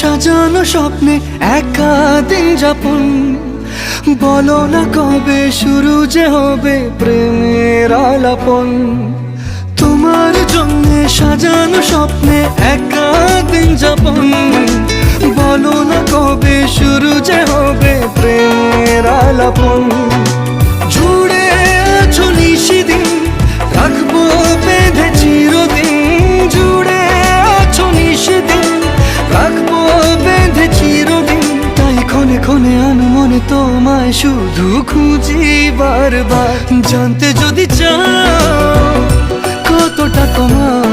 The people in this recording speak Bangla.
সাজানো স্বপ্নে একা দিন যাপন, বলো না কবে শুরু যে হবে প্রেমের আলাপন। তোমার জন্য সাজানো স্বপ্নে একা দিন যাপন, বলো না কবে শুরু যে হবে প্রেমের আলাপন। জুড়ে আছো নিশিদিন, রাখবো বেঁধে চিরদিন। জুড়ে আছো নিশিদিন, রাখবো বেঁধে চিরদিন। তাই ক্ষণে ক্ষণে আমি মনে তোমায় শুধু খুঁজি বারবার। জানতে যদি চাও কতটা তোমার